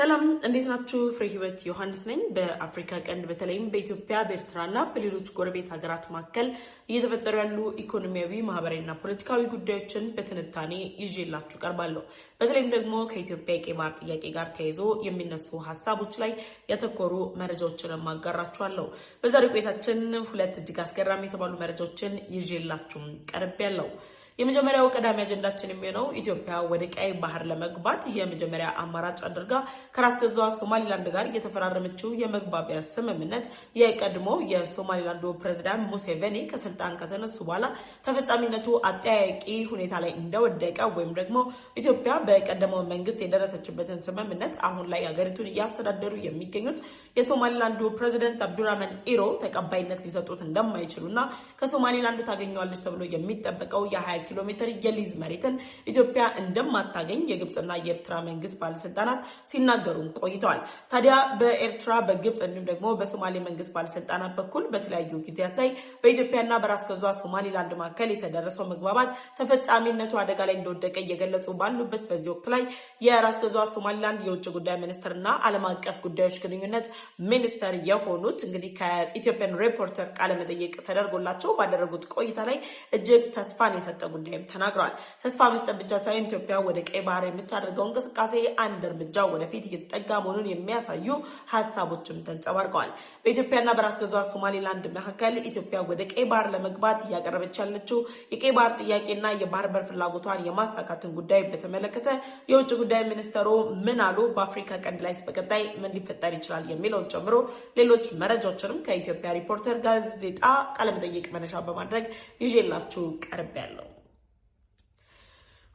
ሰላም እንዴት ናችሁ? ፍሬ ህይወት ዮሐንስ ነኝ። በአፍሪካ ቀንድ በተለይም በኢትዮጵያ በኤርትራና በሌሎች ጎረቤት ሀገራት መካከል እየተፈጠሩ ያሉ ኢኮኖሚያዊ፣ ማህበራዊና ፖለቲካዊ ጉዳዮችን በትንታኔ ይዤላችሁ ቀርባለሁ። በተለይም ደግሞ ከኢትዮጵያ የቀይ ባህር ጥያቄ ጋር ተያይዞ የሚነሱ ሀሳቦች ላይ ያተኮሩ መረጃዎችን ማጋራችኋለሁ። በዛሬው ቆይታችን ሁለት እጅግ አስገራሚ የተባሉ መረጃዎችን ይዤላችሁ ቀርቤያለሁ። የመጀመሪያው ቀዳሚ አጀንዳችን የሚሆነው ኢትዮጵያ ወደ ቀይ ባህር ለመግባት የመጀመሪያ አማራጭ አድርጋ ከራስ ገዟ ሶማሊላንድ ጋር የተፈራረመችው የመግባቢያ ስምምነት የቀድሞ የሶማሊላንዱ ፕሬዝዳንት ሙሴቬኒ ከስልጣን ከተነሱ በኋላ ተፈጻሚነቱ አጠያያቂ ሁኔታ ላይ እንደወደቀ ወይም ደግሞ ኢትዮጵያ በቀደመው መንግስት የደረሰችበትን ስምምነት አሁን ላይ ሀገሪቱን እያስተዳደሩ የሚገኙት የሶማሊላንዱ ፕሬዝዳንት አብዱራህማን ኢሮ ተቀባይነት ሊሰጡት እንደማይችሉና ከሶማሊላንድ ታገኘዋለች ተብሎ የሚጠበቀው የ20 ኪሎ ሜትር የሊዝ መሬትን ኢትዮጵያ እንደማታገኝ የግብጽና የኤርትራ መንግስት ባለስልጣናት ሲናገሩ ቆይተዋል። ታዲያ በኤርትራ በግብጽ እንዲሁም ደግሞ በሶማሌ መንግስት ባለስልጣናት በኩል በተለያዩ ጊዜያት ላይ በኢትዮጵያና በራስ ገዟ ሶማሊላንድ መካከል የተደረሰው መግባባት ተፈጻሚነቱ አደጋ ላይ እንደወደቀ እየገለጹ ባሉበት በዚህ ወቅት ላይ የራስ ገዟ ሶማሊላንድ የውጭ ጉዳይ ሚኒስትርና ዓለም አቀፍ ጉዳዮች ግንኙነት ሚኒስትር የሆኑት እንግዲህ ከኢትዮጵያን ሪፖርተር ቃለ መጠይቅ ተደርጎላቸው ባደረጉት ቆይታ ላይ እጅግ ተስፋን የሰጠ ጉዳይም ተናግረዋል። ተስፋ መስጠት ብቻ ሳይሆን ኢትዮጵያ ወደ ቀይ ባህር የምታደርገው እንቅስቃሴ አንድ እርምጃ ወደፊት እየተጠጋ መሆኑን የሚያሳዩ ሀሳቦችም ተንጸባርቀዋል። በኢትዮጵያና በራስ ገዟ ሶማሊላንድ መካከል ኢትዮጵያ ወደ ቀይ ባህር ለመግባት እያቀረበች ያለችው የቀይ ባህር ጥያቄና የባህር በር ፍላጎቷን የማሳካትን ጉዳይ በተመለከተ የውጭ ጉዳይ ሚኒስትሩ ምን አሉ፣ በአፍሪካ ቀንድ ላይ በቀጣይ ምን ሊፈጠር ይችላል የሚለውን ጨምሮ ሌሎች መረጃዎችንም ከኢትዮጵያ ሪፖርተር ጋዜጣ ቃለመጠይቅ መነሻ በማድረግ ይዤላችሁ ቀርቤያለሁ።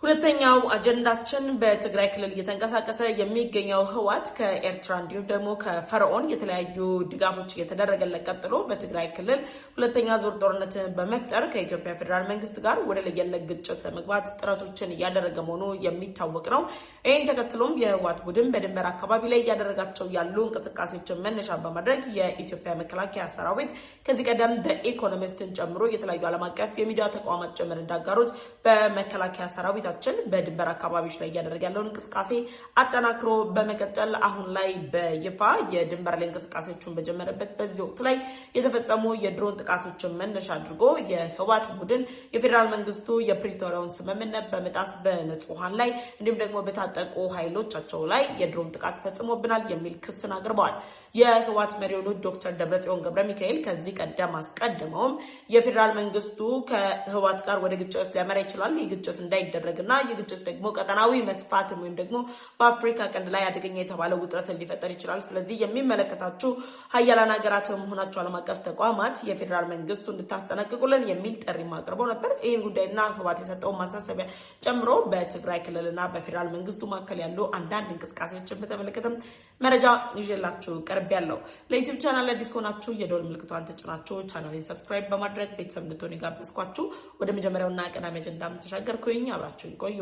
ሁለተኛው አጀንዳችን በትግራይ ክልል እየተንቀሳቀሰ የሚገኘው ህወሓት ከኤርትራ እንዲሁም ደግሞ ከፈርዖን የተለያዩ ድጋፎች እየተደረገለት ቀጥሎ በትግራይ ክልል ሁለተኛ ዙር ጦርነትን በመፍጠር ከኢትዮጵያ ፌዴራል መንግስት ጋር ወደ ለየለት ግጭት ለመግባት ጥረቶችን እያደረገ መሆኑ የሚታወቅ ነው። ይህን ተከትሎም የህወሓት ቡድን በድንበር አካባቢ ላይ እያደረጋቸው ያሉ እንቅስቃሴዎችን መነሻ በማድረግ የኢትዮጵያ መከላከያ ሰራዊት ከዚህ ቀደም በኢኮኖሚስትን ጨምሮ የተለያዩ ዓለም አቀፍ የሚዲያ ተቋማት ጭምር እንዳጋሩት በመከላከያ ሰራዊት በድንበር አካባቢዎች ላይ እያደረገ ያለውን እንቅስቃሴ አጠናክሮ በመቀጠል አሁን ላይ በይፋ የድንበር ላይ እንቅስቃሴዎችን በጀመረበት በዚህ ወቅት ላይ የተፈጸሙ የድሮን ጥቃቶችን መነሻ አድርጎ የህወሓት ቡድን የፌዴራል መንግስቱ የፕሪቶሪያውን ስምምነት በመጣስ በንጹሃን ላይ እንዲሁም ደግሞ በታጠቁ ኃይሎቻቸው ላይ የድሮን ጥቃት ፈጽሞብናል የሚል ክስን አቅርበዋል። የህወሓት መሪ የሆኑት ዶክተር ደብረጽዮን ገብረ ሚካኤል ከዚህ ቀደም አስቀድመውም የፌዴራል መንግስቱ ከህወሓት ጋር ወደ ግጭት ሊያመራ ይችላል፣ ይህ ግጭት እንዳይደረግና የግጭት ደግሞ ቀጠናዊ መስፋትም ወይም ደግሞ በአፍሪካ ቀንድ ላይ አደገኛ የተባለ ውጥረትን ሊፈጠር ይችላል፣ ስለዚህ የሚመለከታችሁ ሀያላን ሀገራት መሆናቸው ዓለም አቀፍ ተቋማት የፌዴራል መንግስቱ እንድታስጠነቅቁልን የሚል ጥሪ አቅርበው ነበር። ይህን ጉዳይና ህወሓት የሰጠውን ማሳሰቢያ ጨምሮ በትግራይ ክልልና በፌዴራል መንግስቱ መካከል ያሉ አንዳንድ እንቅስቃሴዎችን በተመለከተም መረጃ ይዤላችሁ ቀርቤያለሁ። ለዩቲዩብ ቻናል አዲስ ከሆናችሁ የደወል ምልክቷን ተጭናችሁ ቻናሌን ሰብስክራይብ በማድረግ ቤተሰብ እንድትሆኑ ጋበዝኳችሁ። ወደ መጀመሪያውና ቀዳሚ አጀንዳም ተሻገርኩኝ። አብራችሁ ይቆዩ።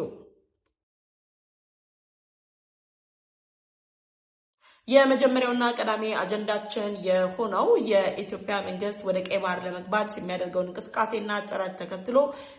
የመጀመሪያውና ቀዳሚ አጀንዳችን የሆነው የኢትዮጵያ መንግስት ወደ ቀይ ባህር ለመግባት የሚያደርገውን እንቅስቃሴና ጥረት ተከትሎ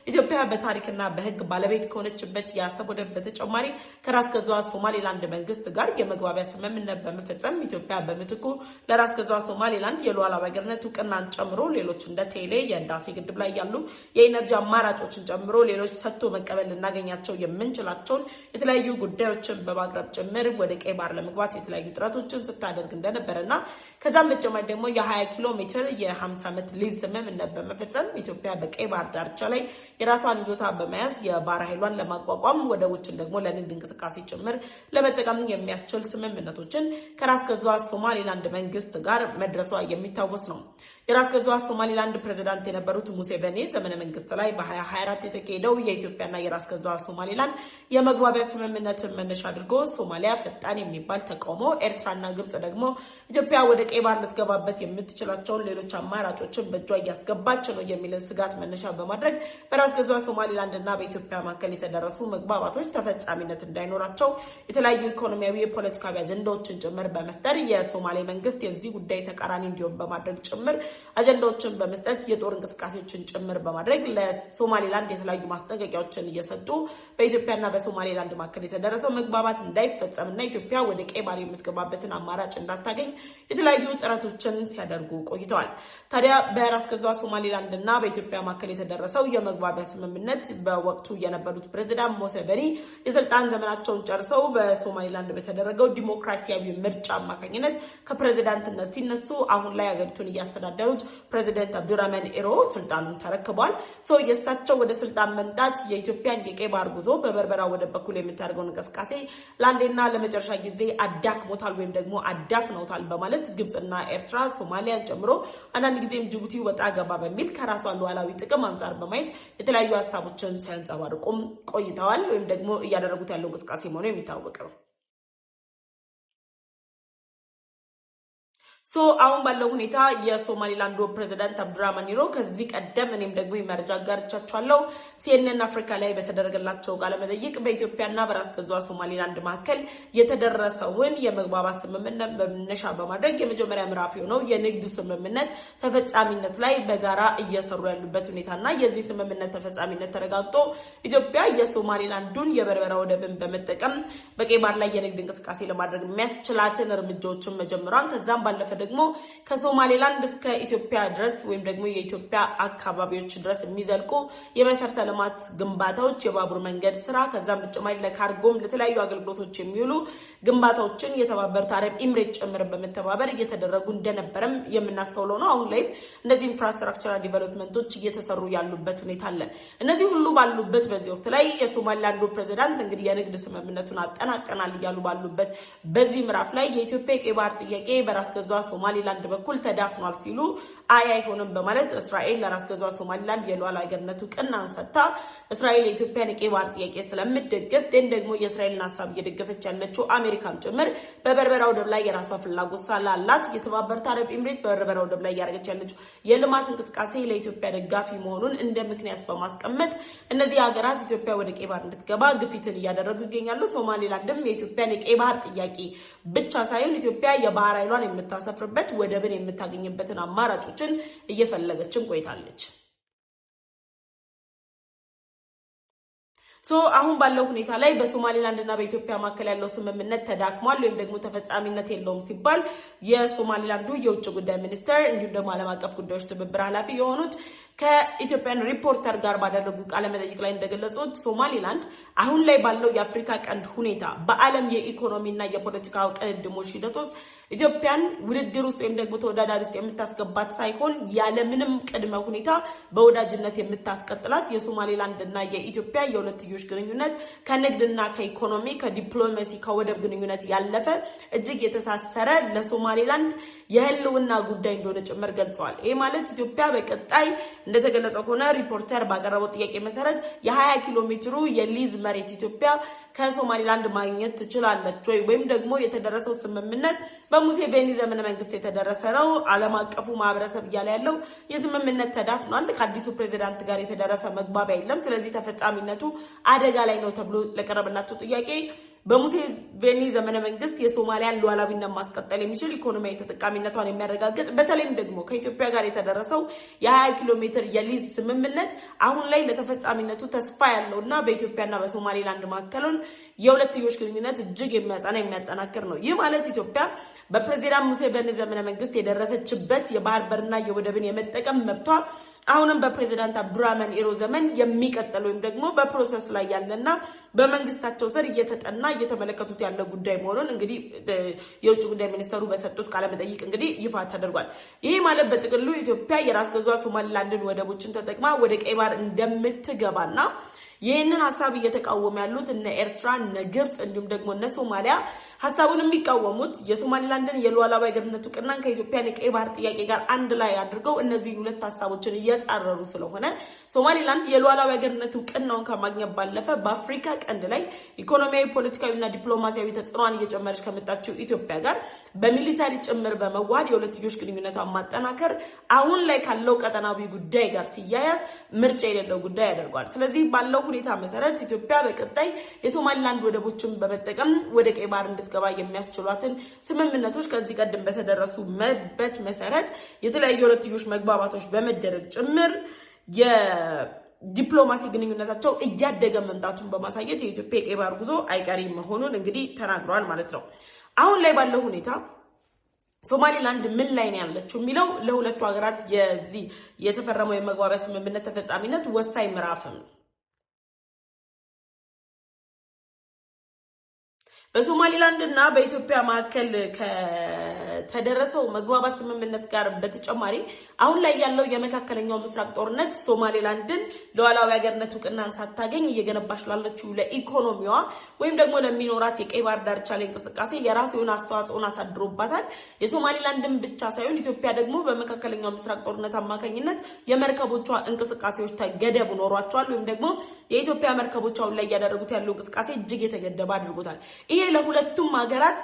ኢትዮጵያ በታሪክና በህግ ባለቤት ከሆነችበት የአሰብ ወደብ በተጨማሪ ከራስ ገዟ ሶማሊላንድ መንግስት ጋር የመግባቢያ ስምምነት በመፈጸም ኢትዮጵያ በምትኩ ለራስ ገዟ ሶማሊላንድ የሉዓላዊነት እውቅናን ጨምሮ ሌሎች እንደ ቴሌ፣ የህዳሴ ግድብ ላይ ያሉ የኢነርጂ አማራጮችን ጨምሮ ሌሎች ሰጥቶ መቀበል ልናገኛቸው የምንችላቸውን የተለያዩ ጉዳዮችን በማቅረብ ጭምር ወደ ቀይ ባህር ለመግባት የተለያዩ ጥረት ስታደርግ እንደነበረና ከዛም በተጨማሪ ደግሞ የ20 ኪሎ ሜትር የ50 ዓመት ሊዝ ስምምነት በመፈጸም ኢትዮጵያ በቀይ ባህር ዳርቻ ላይ የራሷን ይዞታ በመያዝ የባህር ኃይሏን ለማቋቋም ወደቦችን ደግሞ ለንግድ እንቅስቃሴ ጭምር ለመጠቀም የሚያስችል ስምምነቶችን ከራስ ገዟ ሶማሊላንድ መንግስት ጋር መድረሷ የሚታወስ ነው። የራስ ገዟ ሶማሊላንድ ፕሬዝዳንት የነበሩት ሙሴቬኒ ዘመነ መንግስት ላይ በ2024 የተካሄደው የኢትዮጵያና የራስ ገዟ ሶማሊላንድ የመግባቢያ ስምምነትን መነሻ አድርጎ ሶማሊያ ፈጣን የሚባል ተቃውሞ፣ ኤርትራና ግብጽ ደግሞ ኢትዮጵያ ወደ ቀይ ባህር ልትገባበት የምትችላቸውን ሌሎች አማራጮችን በእጇ እያስገባች ነው የሚልን ስጋት መነሻ በማድረግ በራስ ገዟ ሶማሊላንድና በኢትዮጵያ መካከል የተደረሱ መግባባቶች ተፈጻሚነት እንዳይኖራቸው የተለያዩ ኢኮኖሚያዊ፣ ፖለቲካዊ አጀንዳዎችን ጭምር በመፍጠር የሶማሌ መንግስት የዚህ ጉዳይ ተቃራኒ እንዲሆን በማድረግ ጭምር አጀንዳዎችን በመስጠት የጦር እንቅስቃሴዎችን ጭምር በማድረግ ለሶማሌላንድ የተለያዩ ማስጠንቀቂያዎችን እየሰጡ በኢትዮጵያና በሶማሌላንድ መካከል የተደረሰው መግባባት እንዳይፈጸምና ኢትዮጵያ ወደ ቀይ ባህር የምትገባበትን አማራጭ እንዳታገኝ የተለያዩ ጥረቶችን ሲያደርጉ ቆይተዋል። ታዲያ በራስ ገዟ ሶማሌላንድና በኢትዮጵያ መካከል የተደረሰው የመግባቢያ ስምምነት በወቅቱ የነበሩት ፕሬዝዳንት ሙሴቬኒ የስልጣን ዘመናቸውን ጨርሰው በሶማሌላንድ በተደረገው ዲሞክራሲያዊ ምርጫ አማካኝነት ከፕሬዝዳንትነት ሲነሱ አሁን ላይ ሀገሪቱን እያስተዳደሩት ፕሬዝዳንት አብዱራህማን ኢሮ ስልጣኑን ተረክቧል። የእሳቸው ወደ ስልጣን መምጣት የኢትዮጵያን የቀይ ባህር ጉዞ በበርበራ ወደብ በኩል የምታደርገውን እንቅስቃሴ ለአንዴና ለመጨረሻ ጊዜ አዳክሞታል ወይም ደግሞ አዳፍነውታል በማለት ግብጽና ኤርትራ ሶማሊያን ጨምሮ አንዳንድ ጊዜም ጅቡቲ ወጣ ገባ በሚል ከራሷ ሉዓላዊ ጥቅም አንጻር በማየት የተለያዩ ሀሳቦችን ሲያንጸባርቁም ቆይተዋል ወይም ደግሞ እያደረጉት ያለው እንቅስቃሴ መሆኑ የሚታወቀው። አሁን ባለው ሁኔታ የሶማሊላንዱ ፕሬዝዳንት አብዱራህማን ኢሮ ከዚህ ቀደም እኔም ደግሞ መረጃ አጋርቻችኋለሁ ሲኤንኤን አፍሪካ ላይ በተደረገላቸው ቃለ መጠይቅ በኢትዮጵያና በራስ ገዟ ሶማሊላንድ መካከል የተደረሰውን የመግባባት ስምምነት በመነሻ በማድረግ የመጀመሪያ ምዕራፍ የሆነው የንግድ ስምምነት ተፈጻሚነት ላይ በጋራ እየሰሩ ያሉበት ሁኔታና የዚህ ስምምነት ተፈጻሚነት ተረጋግጦ ኢትዮጵያ የሶማሊላንዱን የበርበራ ወደብን በመጠቀም በቀይ ባህር ላይ የንግድ እንቅስቃሴ ለማድረግ የሚያስችላትን እርምጃዎችን መጀመሯን ከዛም ባለፈ ደግሞ ከሶማሌላንድ እስከ ኢትዮጵያ ድረስ ወይም ደግሞ የኢትዮጵያ አካባቢዎች ድረስ የሚዘልቁ የመሰረተ ልማት ግንባታዎች የባቡር መንገድ ስራ ከዛም በተጨማሪ ለካርጎም ለተለያዩ አገልግሎቶች የሚውሉ ግንባታዎችን የተባበሩት አረብ ኤሚሬት ጭምር በመተባበር እየተደረጉ እንደነበረም የምናስተውለው ነው። አሁን ላይ እነዚህ ኢንፍራስትራክቸራል ዲቨሎፕመንቶች እየተሰሩ ያሉበት ሁኔታ አለ። እነዚህ ሁሉ ባሉበት በዚህ ወቅት ላይ የሶማሊላንዱ ፕሬዝዳንት እንግዲህ የንግድ ስምምነቱን አጠናቀናል እያሉ ባሉበት በዚህ ምዕራፍ ላይ የኢትዮጵያ የቀይ ባህር ጥያቄ በራስ ገዟ ሶማሊላንድ በኩል ተዳፍኗል ሲሉ አይሆንም በማለት እስራኤል ለራስ ገዟ ሶማሊላንድ የሉዓላዊነቱ ቅናን ሰጥታ እስራኤል የኢትዮጵያን የቀይ ባህር ጥያቄ ስለምትደግፍ ደግሞ የእስራኤልን ሀሳብ እየደገፈች ያለችው አሜሪካን ጭምር በበርበራ ወደብ ላይ የራሷ ፍላጎት ስላላት የተባበሩት አረብ ኤሚሬት በበርበራ ወደብ ላይ ያደረገች ያለችው የልማት እንቅስቃሴ ለኢትዮጵያ ደጋፊ መሆኑን እንደ ምክንያት በማስቀመጥ እነዚህ ሀገራት ኢትዮጵያ ወደ ቀይ ባህር እንድትገባ ግፊትን እያደረጉ ይገኛሉ። ሶማሊላንድም የኢትዮጵያን የቀይ ባህር ጥያቄ ብቻ ሳይሆን ኢትዮጵያ የባህር ኃይሏን የምታሰፍርበት ወደብን የምታገኝበትን አማራጮችን እየፈለገችም ቆይታለች። አሁን ባለው ሁኔታ ላይ በሶማሊላንድ እና በኢትዮጵያ መካከል ያለው ስምምነት ተዳክሟል ወይም ደግሞ ተፈጻሚነት የለውም ሲባል የሶማሊላንዱ የውጭ ጉዳይ ሚኒስትር እንዲሁም ደግሞ ዓለም አቀፍ ጉዳዮች ትብብር ኃላፊ የሆኑት ከኢትዮጵያን ሪፖርተር ጋር ባደረጉ ቃለ መጠይቅ ላይ እንደገለጹት ሶማሊላንድ አሁን ላይ ባለው የአፍሪካ ቀንድ ሁኔታ በዓለም የኢኮኖሚና የፖለቲካ ቅድድሞች ሂደት ውስጥ ኢትዮጵያን ውድድር ውስጥ ወይም ደግሞ ተወዳዳሪ ውስጥ የምታስገባት ሳይሆን ያለምንም ቅድመ ሁኔታ በወዳጅነት የምታስቀጥላት የሶማሊላንድና የኢትዮጵያ የሁለትዮሽ ግንኙነት ከንግድና ከኢኮኖሚ ከዲፕሎማሲ ከወደብ ግንኙነት ያለፈ እጅግ የተሳሰረ ለሶማሊላንድ የህልውና ጉዳይ እንደሆነ ጭምር ገልጸዋል። ይህ ማለት ኢትዮጵያ በቀጣይ እንደተገለጸው ከሆነ ሪፖርተር ባቀረበው ጥያቄ መሰረት የ20 ኪሎ ሜትሩ የሊዝ መሬት ኢትዮጵያ ከሶማሊላንድ ማግኘት ትችላለች ወይም ደግሞ የተደረሰው ስምምነት በሙሴቬኒ ዘመነ መንግስት የተደረሰ ነው። ዓለም አቀፉ ማህበረሰብ እያለ ያለው የስምምነት ተዳፍኗል። ከአዲሱ ፕሬዝዳንት ጋር የተደረሰ መግባቢያ የለም። ስለዚህ ተፈጻሚነቱ አደጋ ላይ ነው ተብሎ ለቀረበላቸው ጥያቄ በሙሴቬኒ ዘመነ መንግስት የሶማሊያን ሉዓላዊነት ማስቀጠል የሚችል ኢኮኖሚያዊ ተጠቃሚነቷን የሚያረጋግጥ በተለይም ደግሞ ከኢትዮጵያ ጋር የተደረሰው የ20 ኪሎ ሜትር የሊዝ ስምምነት አሁን ላይ ለተፈጻሚነቱ ተስፋ ያለውና በኢትዮጵያና በሶማሊላንድ መካከል የሁለትዮሽ ግንኙነት እጅግ የሚያጸና የሚያጠናክር ነው። ይህ ማለት ኢትዮጵያ በፕሬዝዳንት ሙሴቬኒ ዘመነ መንግስት የደረሰችበት የባህር በርና የወደብን የመጠቀም መብቷ አሁንም በፕሬዝዳንት አብዱራህማን ኢሮ ዘመን የሚቀጥል ወይም ደግሞ በፕሮሰስ ላይ ያለና በመንግስታቸው ስር እየተጠና እየተመለከቱት ያለ ጉዳይ መሆኑን እንግዲህ የውጭ ጉዳይ ሚኒስተሩ በሰጡት ቃለ መጠይቅ እንግዲህ ይፋ ተደርጓል። ይህ ማለት በጥቅሉ ኢትዮጵያ የራስ ገዟ ሶማሊላንድን ወደቦችን ተጠቅማ ወደ ቀይ ባህር እንደምትገባና ይህንን ሀሳብ እየተቃወሙ ያሉት እነ ኤርትራ እነ ግብጽ እንዲሁም ደግሞ እነ ሶማሊያ ሀሳቡን የሚቃወሙት የሶማሊላንድን የሉዓላዊ ግንኙነት ቅናን ከኢትዮጵያ የቀይ ባህር ጥያቄ ጋር አንድ ላይ አድርገው እነዚህ ሁለት ሀሳቦችን እየጻረሩ ስለሆነ ሶማሊላንድ የሉዓላዊ ግንኙነት ቅናውን ከማግኘት ባለፈ በአፍሪካ ቀንድ ላይ ኢኮኖሚያዊ ፖለቲካዊና ዲፕሎማሲያዊ ተጽዕኖን እየጨመረች ከመጣችው ኢትዮጵያ ጋር በሚሊታሪ ጭምር በመዋሃድ የሁለትዮሽ ግንኙነቷን ማጠናከር አሁን ላይ ካለው ቀጠናዊ ጉዳይ ጋር ሲያያዝ ምርጫ የሌለው ጉዳይ ያደርጋል። ስለዚህ ባለው ሁኔታ መሰረት ኢትዮጵያ በቀጣይ የሶማሊላንድ ወደቦችን በመጠቀም ወደ ቀይ ባህር እንድትገባ የሚያስችሏትን ስምምነቶች ከዚህ ቀደም በተደረሱበት መሰረት የተለያዩ ሁለትዮሽ መግባባቶች በመደረግ ጭምር የዲፕሎማሲ ግንኙነታቸው እያደገ መምጣቱን በማሳየት የኢትዮጵያ የቀይ ባህር ጉዞ አይቀሪ መሆኑን እንግዲህ ተናግሯል ማለት ነው። አሁን ላይ ባለው ሁኔታ ሶማሊላንድ ምን ላይ ነው ያለችው የሚለው ለሁለቱ ሀገራት የዚህ የተፈረመው የመግባቢያ ስምምነት ተፈጻሚነት ወሳኝ ምዕራፍ ነው። በሶማሊላንድ እና በኢትዮጵያ መካከል ከተደረሰው መግባባት ስምምነት ጋር በተጨማሪ አሁን ላይ ያለው የመካከለኛው ምስራቅ ጦርነት ሶማሊላንድን ለዋላዊ ሀገርነት እውቅናን ሳታገኝ እየገነባች ላለችው ለኢኮኖሚዋ ወይም ደግሞ ለሚኖራት የቀይ ባህር ዳርቻ ላይ እንቅስቃሴ የራሱ የሆነ አስተዋጽኦን አሳድሮባታል። የሶማሊላንድን ብቻ ሳይሆን ኢትዮጵያ ደግሞ በመካከለኛው ምስራቅ ጦርነት አማካኝነት የመርከቦቿ እንቅስቃሴዎች ገደብ ኖሯቸዋል ወይም ደግሞ የኢትዮጵያ መርከቦች አሁን ላይ ያደረጉት ያለው እንቅስቃሴ እጅግ የተገደበ አድርጎታል። ይሄ ለሁለቱም ሀገራት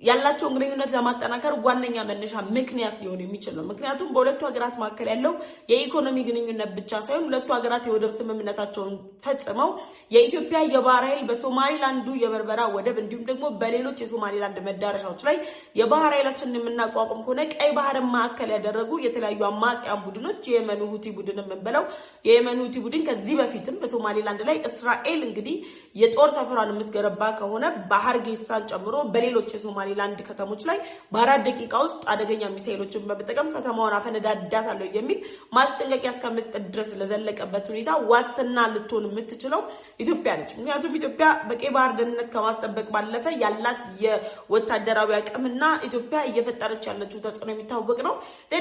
ያላቸውን ግንኙነት ለማጠናከር ዋነኛ መነሻ ምክንያት ሊሆን የሚችል ነው። ምክንያቱም በሁለቱ ሀገራት መካከል ያለው የኢኮኖሚ ግንኙነት ብቻ ሳይሆን ሁለቱ ሀገራት የወደብ ስምምነታቸውን ፈጽመው የኢትዮጵያ የባህር ኃይል በሶማሊላንዱ የበርበራ ወደብ እንዲሁም ደግሞ በሌሎች የሶማሊላንድ መዳረሻዎች ላይ የባህር ኃይላችንን የምናቋቁም ከሆነ ቀይ ባህርን ማዕከል ያደረጉ የተለያዩ አማጽያን ቡድኖች የየመኑ ሁቲ ቡድን የምንበለው የየመኑ ሁቲ ቡድን ከዚህ በፊትም በሶማሊላንድ ላይ እስራኤል እንግዲህ የጦር ሰፈሯን የምትገነባ ከሆነ በሐርጌሳን ጨምሮ በሌሎች የሶማሊላንድ ከተሞች ላይ በ4 ደቂቃ ውስጥ አደገኛ ሚሳኤሎችን በመጠቀም ከተማዋን አፈነዳዳታለሁ የሚል ማስጠንቀቂያ እስከመስጠት ድረስ ለዘለቀበት ሁኔታ ዋስትና ልትሆን የምትችለው ኢትዮጵያ ነች። ምክንያቱም ኢትዮጵያ በቀይ ባህር ደህንነት ከማስጠበቅ ባለፈ ያላት የወታደራዊ አቅምና ኢትዮጵያ እየፈጠረች ያለችው ተጽዕኖ የሚታወቅ ነው።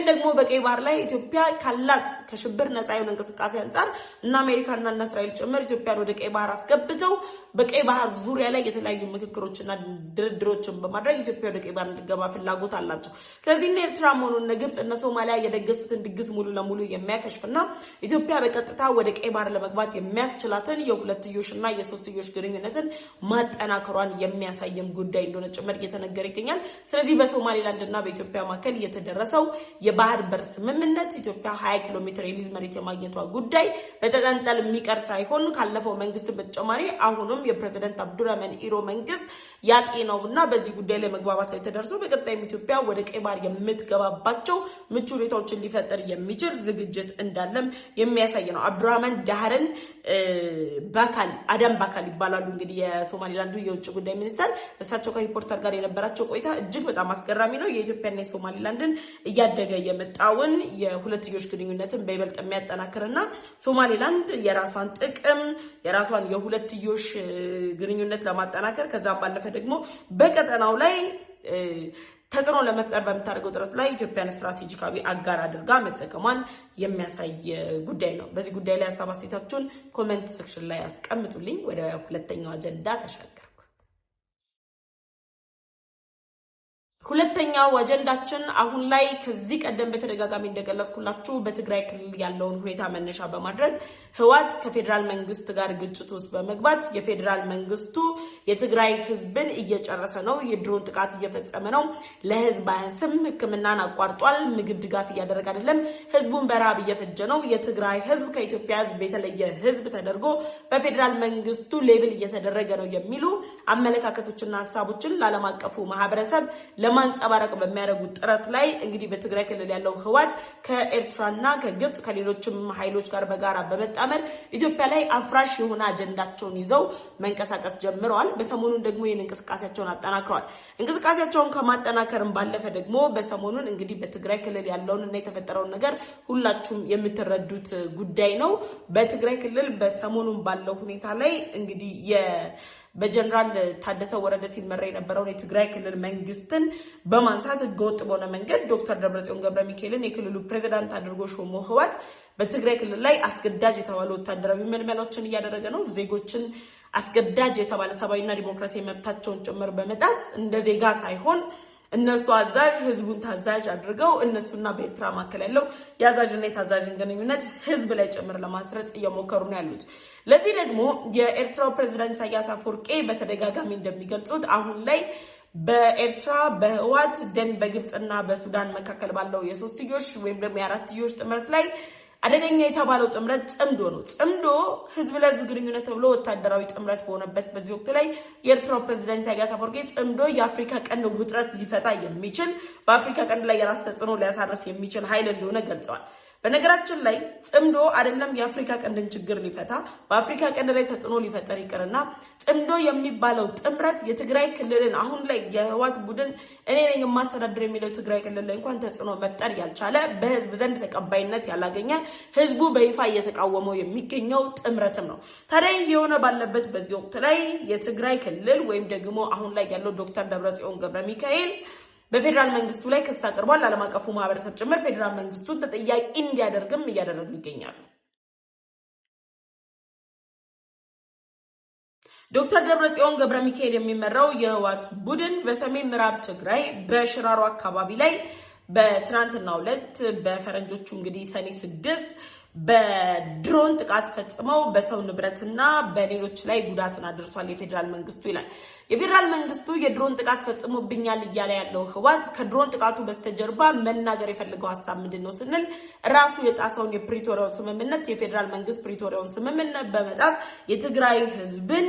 ደግሞ በቀይ ባህር ላይ ኢትዮጵያ ካላት ከሽብር ነፃ የሆነ እንቅስቃሴ አንጻር እና አሜሪካና እና እስራኤል ጭምር ኢትዮጵያን ወደ ቀይ ባህር አስገብተው በቀይ ባህር ዙሪያ ላይ የተለያዩ ምክክሮችና ድርድሮችን በማድረግ ኢትዮጵያ ወደ ቀይ ባህር እንድትገባ ፍላጎት አላቸው። ስለዚህ እነ ኤርትራ መሆኑን ግብጽ እና ሶማሊያ የደገሱትን ድግስ ሙሉ ለሙሉ የሚያከሽፍና ኢትዮጵያ በቀጥታ ወደ ቀይ ባህር ለመግባት የሚያስችላትን የሁለትዮሽና የሶስትዮሽ ግንኙነትን ማጠናከሯን የሚያሳየም ጉዳይ እንደሆነ ጭምር እየተነገረ ይገኛል። ስለዚህ በሶማሊላንድ እና በኢትዮጵያ መካከል የተደረሰው የባህር በር ስምምነት ኢትዮጵያ 20 ኪሎ ሜትር የሊዝ መሬት የማግኘቷ ጉዳይ በተጠንጠል የሚቀር ሳይሆን ካለፈው መንግስት በተጨማሪ አሁንም የፕሬዝዳንት አብዱራህማን ኢሮ መንግስት ያጤነውና በዚህ ጉዳይ ላይ መግባባት ላይ ተደርሶ በቀጣይም ኢትዮጵያ ወደ ቀይ ባህር የምትገባባቸው ምቹ ሁኔታዎችን ሊፈጠር የሚችል ዝግጅት እንዳለም የሚያሳይ ነው። አብዱራህማን ዳህረን አደም ባካል ይባላሉ እንግዲህ የሶማሊላንዱ የውጭ ጉዳይ ሚኒስተር። እሳቸው ከሪፖርተር ጋር የነበራቸው ቆይታ እጅግ በጣም አስገራሚ ነው። የኢትዮጵያና የሶማሊላንድን እያደገ የመጣውን የሁለትዮሽ ግንኙነትን በይበልጥ የሚያጠናክርና ሶማሊላንድ የራሷን ጥቅም የራሷን የሁለትዮሽ ግንኙነት ለማጠናከር ከዛም ባለፈ ደግሞ በቀጠናው ላይ ተጽዕኖ ለመፍጠር በምታደርገው ጥረት ላይ ኢትዮጵያን ስትራቴጂካዊ አጋር አድርጋ መጠቀሟን የሚያሳይ ጉዳይ ነው። በዚህ ጉዳይ ላይ ሀሳብ አስተያየታችሁን ኮሜንት ሴክሽን ላይ አስቀምጡልኝ። ወደ ሁለተኛው አጀንዳ ተሻገርኩ። ሁለተኛው አጀንዳችን አሁን ላይ ከዚህ ቀደም በተደጋጋሚ እንደገለጽኩላችሁ በትግራይ ክልል ያለውን ሁኔታ መነሻ በማድረግ ህወሓት ከፌደራል መንግስት ጋር ግጭት ውስጥ በመግባት የፌደራል መንግስቱ የትግራይ ህዝብን እየጨረሰ ነው፣ የድሮን ጥቃት እየፈጸመ ነው፣ ለህዝብ አያንስም፣ ህክምናን አቋርጧል፣ ምግብ ድጋፍ እያደረገ አይደለም፣ ህዝቡን በረሃብ እየፈጀ ነው፣ የትግራይ ህዝብ ከኢትዮጵያ ህዝብ የተለየ ህዝብ ተደርጎ በፌደራል መንግስቱ ሌብል እየተደረገ ነው የሚሉ አመለካከቶችና ሐሳቦችን ለዓለም አቀፉ ማህበረሰብ ለማንጸባረቅ በሚያደርጉት ጥረት ላይ እንግዲህ በትግራይ ክልል ያለው ህወሓት ከኤርትራና ከግብጽ ከሌሎችም ኃይሎች ጋር በጋራ በመጣመር ኢትዮጵያ ላይ አፍራሽ የሆነ አጀንዳቸውን ይዘው መንቀሳቀስ ጀምረዋል። በሰሞኑን ደግሞ ይህን እንቅስቃሴያቸውን አጠናክረዋል። እንቅስቃሴያቸውን ከማጠናከርም ባለፈ ደግሞ በሰሞኑን እንግዲህ በትግራይ ክልል ያለውን እና የተፈጠረውን ነገር ሁላችሁም የምትረዱት ጉዳይ ነው። በትግራይ ክልል በሰሞኑን ባለው ሁኔታ ላይ እንግዲህ በጀነራል ታደሰ ወረደ ሲመራ የነበረውን የትግራይ ክልል መንግስትን በማንሳት ህገወጥ በሆነ መንገድ ዶክተር ደብረጽዮን ገብረ ሚካኤልን የክልሉ ፕሬዝዳንት አድርጎ ሾሞ ህወሓት በትግራይ ክልል ላይ አስገዳጅ የተባሉ ወታደራዊ መልመሎችን እያደረገ ነው። ዜጎችን አስገዳጅ የተባለ ሰብአዊና ዲሞክራሲያዊ መብታቸውን ጭምር በመጣስ እንደ ዜጋ ሳይሆን እነሱ አዛዥ ህዝቡን ታዛዥ አድርገው እነሱና በኤርትራ መካከል ያለው የአዛዥና የታዛዥን ግንኙነት ህዝብ ላይ ጭምር ለማስረጽ እየሞከሩ ነው ያሉት። ለዚህ ደግሞ የኤርትራው ፕሬዝዳንት ኢሳያስ አፈወርቂ በተደጋጋሚ እንደሚገልጹት አሁን ላይ በኤርትራ በህወሓት በግብጽና በሱዳን መካከል ባለው የሶስትዮሽ ወይም ደግሞ የአራትዮሽ ጥምረት ላይ አደገኛ የተባለው ጥምረት ጽምዶ ነው። ጽምዶ ህዝብ ለህዝብ ግንኙነት ተብሎ ወታደራዊ ጥምረት በሆነበት በዚህ ወቅት ላይ የኤርትራው ፕሬዝዳንት ኢሳያስ አፈወርቂ ጽምዶ የአፍሪካ ቀንድ ውጥረት ሊፈታ የሚችል በአፍሪካ ቀንድ ላይ የራስ ተጽዕኖ ሊያሳርፍ የሚችል ኃይል እንደሆነ ገልጸዋል። በነገራችን ላይ ጽምዶ አይደለም የአፍሪካ ቀንድን ችግር ሊፈታ በአፍሪካ ቀንድ ላይ ተጽዕኖ ሊፈጠር ይቅርና ጽምዶ የሚባለው ጥምረት የትግራይ ክልልን አሁን ላይ የህወሓት ቡድን እኔ ነኝ የማስተዳድር የሚለው ትግራይ ክልል ላይ እንኳን ተጽዕኖ መፍጠር ያልቻለ በህዝብ ዘንድ ተቀባይነት ያላገኘ ህዝቡ በይፋ እየተቃወመው የሚገኘው ጥምረትም ነው። ታዲያ የሆነ ባለበት በዚህ ወቅት ላይ የትግራይ ክልል ወይም ደግሞ አሁን ላይ ያለው ዶክተር ደብረጽዮን ገብረ ሚካኤል በፌደራል መንግስቱ ላይ ክስ አቅርቧል። ዓለም አቀፉ ማህበረሰብ ጭምር ፌደራል መንግስቱን ተጠያቂ እንዲያደርግም እያደረጉ ይገኛሉ። ዶክተር ደብረጽዮን ገብረ ሚካኤል የሚመራው የህወሓት ቡድን በሰሜን ምዕራብ ትግራይ በሽራሮ አካባቢ ላይ በትናንትናው ዕለት በፈረንጆቹ እንግዲህ ሰኔ 6 በድሮን ጥቃት ፈጽመው በሰው ንብረትና በሌሎች ላይ ጉዳትን አድርሷል የፌደራል መንግስቱ ይላል። የፌደራል መንግስቱ የድሮን ጥቃት ፈጽሞብኛል እያለ ያለው ህወሓት ከድሮን ጥቃቱ በስተጀርባ መናገር የፈለገው ሐሳብ ምንድነው ስንል ራሱ የጣሰውን የፕሪቶሪያውን ስምምነት የፌደራል መንግስት ፕሪቶሪያውን ስምምነት በመጣስ የትግራይ ህዝብን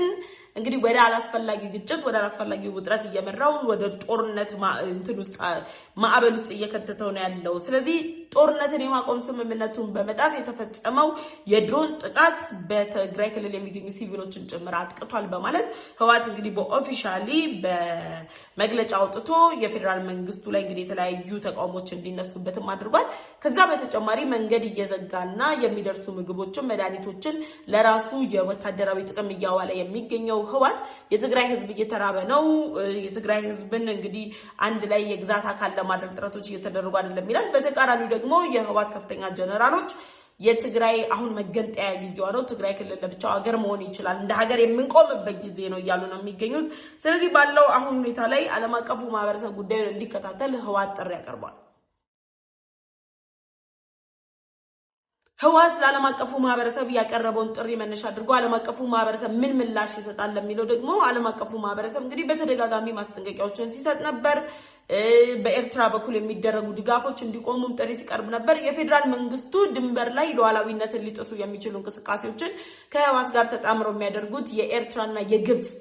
እንግዲህ ወደ አላስፈላጊ ግጭት ወደ አላስፈላጊ ውጥረት እየመራው ወደ ጦርነት ማዕበል ውስጥ እየከተተው ነው ያለው። ስለዚህ ጦርነትን የማቆም ስምምነቱን በመጣስ የተፈጸመው የድሮን ጥቃት በትግራይ ክልል የሚገኙ ሲቪሎችን ጭምር አጥቅቷል በማለት ህወሓት እንግዲህ በኦፊሻሊ በመግለጫ አውጥቶ የፌደራል መንግስቱ ላይ እንግዲህ የተለያዩ ተቃውሞች እንዲነሱበትም አድርጓል። ከዛ በተጨማሪ መንገድ እየዘጋና የሚደርሱ ምግቦችን መድኃኒቶችን ለራሱ የወታደራዊ ጥቅም እያዋለ የሚገኘው ህወሓት የትግራይ ህዝብ እየተራበ ነው የትግራይ ህዝብን እንግዲህ አንድ ላይ የግዛት አካል ለማድረግ ጥረቶች እየተደረጉ አይደለም ይላል። በተቃራኒው ደግሞ የህወሓት ከፍተኛ ጀነራሎች የትግራይ አሁን መገንጠያ ጊዜዋ ነው ትግራይ ክልል ለብቻው ሀገር መሆን ይችላል እንደ ሀገር የምንቆምበት ጊዜ ነው እያሉ ነው የሚገኙት። ስለዚህ ባለው አሁን ሁኔታ ላይ ዓለም አቀፉ ማህበረሰብ ጉዳዩን እንዲከታተል ህወሓት ጥሪ ያቀርባል። ህወሓት ለዓለም አቀፉ ማህበረሰብ ያቀረበውን ጥሪ መነሻ አድርጎ ዓለም አቀፉ ማህበረሰብ ምን ምላሽ ይሰጣል ለሚለው ደግሞ ዓለም አቀፉ ማህበረሰብ እንግዲህ በተደጋጋሚ ማስጠንቀቂያዎችን ሲሰጥ ነበር። በኤርትራ በኩል የሚደረጉ ድጋፎች እንዲቆሙም ጥሪ ሲቀርብ ነበር። የፌደራል መንግስቱ ድንበር ላይ ሉዓላዊነትን ሊጥሱ የሚችሉ እንቅስቃሴዎችን ከህወሓት ጋር ተጣምረው የሚያደርጉት የኤርትራና የግብጽ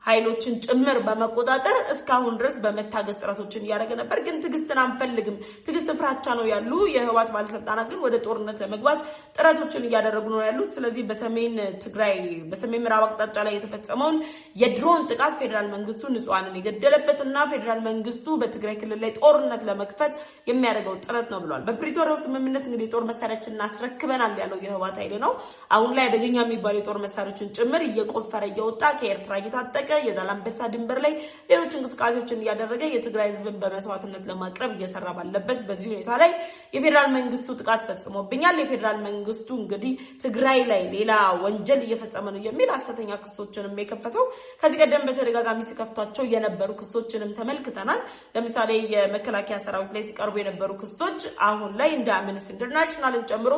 ኃይሎችን ጭምር በመቆጣጠር እስካሁን ድረስ በመታገስ ጥረቶችን ያደረገ ነበር። ግን ትግስትን አንፈልግም ትግስት ፍራቻ ነው ያሉ የህወሓት ባለስልጣናት ግን ወደ ጦርነት ለመግባት ጥረቶችን እያደረጉ ነው ያሉት። ስለዚህ በሰሜን ትግራይ በሰሜን ምዕራብ አቅጣጫ ላይ የተፈጸመውን የድሮን ጥቃት ፌደራል መንግስቱ ንጹሃንን የገደለበትና ፌደራል መንግስቱ በትግራይ ክልል ላይ ጦርነት ለመክፈት የሚያደርገው ጥረት ነው ብለዋል። በፕሪቶሪያው ስምምነት እንግዲህ ጦር መሳሪያዎችን እናስረክበናል ያለው የህወሓት ኃይል ነው። አሁን ላይ አደገኛ የሚባሉ የጦር መሳሪያዎችን ጭምር እየቆፈረ እየወጣ ከኤርትራ እየታጠቀ የዛላምበሳ ድንበር ላይ ሌሎች እንቅስቃሴዎችን እያደረገ የትግራይ ህዝብን በመስዋዕትነት ለማቅረብ እየሰራ ባለበት በዚህ ሁኔታ ላይ የፌደራል መንግስቱ ጥቃት ፈጽሞብኛል የፌደራል መንግስቱ እንግዲህ ትግራይ ላይ ሌላ ወንጀል እየፈጸመ ነው የሚል ሐሰተኛ ክሶችንም የከፈተው ከዚህ ቀደም በተደጋጋሚ ሲከፍቷቸው የነበሩ ክሶችንም ተመልክተናል። ለምሳሌ የመከላከያ ሰራዊት ላይ ሲቀርቡ የነበሩ ክሶች አሁን ላይ እንደ አምነስቲ ኢንተርናሽናልን ጨምሮ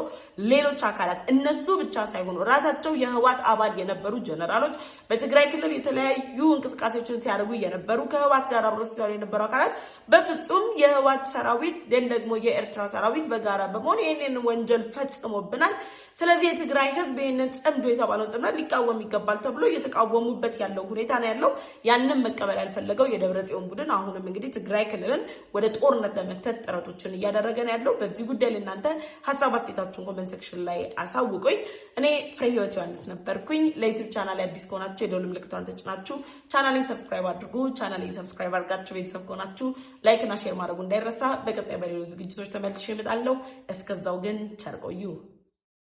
ሌሎች አካላት እነሱ ብቻ ሳይሆኑ ራሳቸው የህወሓት አባል የነበሩ ጀነራሎች በትግራይ ክልል የተለያዩ እንቅስቃሴዎችን ሲያደርጉ የነበሩ ከህወሓት ጋር አብረው ሲሰሩ የነበሩ አካላት በፍጹም የህወሓት ሰራዊት ደግሞ የኤርትራ ሰራዊት በጋራ በመሆን ይሄንን ወንጀል ፈጽሞብናል። ስለዚህ የትግራይ ህዝብ ይሄንን ጽምዶ የተባለው ጥምረት ሊቃወም ይገባል ተብሎ እየተቃወሙበት ያለው ሁኔታ ነው ያለው። ያንን መቀበል ያልፈለገው የደብረጽዮን ቡድን አሁንም እንግዲህ ትግራይ ክልልን ወደ ጦርነት ለመክተት ጥረቶችን እያደረገ ነው ያለው። በዚህ ጉዳይ ለእናንተ ሀሳብ አስተያየታችሁን ኮሜንት ሴክሽን ላይ አሳውቁኝ። እኔ ፍሬህይወት ዮሐንስ ነበርኩኝ። ለዩቲዩብ ቻናል አዲስ ከሆናችሁ የደወል ምልክቱን ተጭናችሁ ቻናሌን ሰብስክራይብ አድርጉ። ቻናሌን ሰብስክራይብ አድርጋችሁ ቤተሰብ ከሆናችሁ ላይክ እና ሼር ማድረጉ እንዳይረሳ። በቀጣይ በሌሎች ዝግጅቶች ተመልሼ እመጣለሁ። እስከዛው ግን ቸር ቆዩ።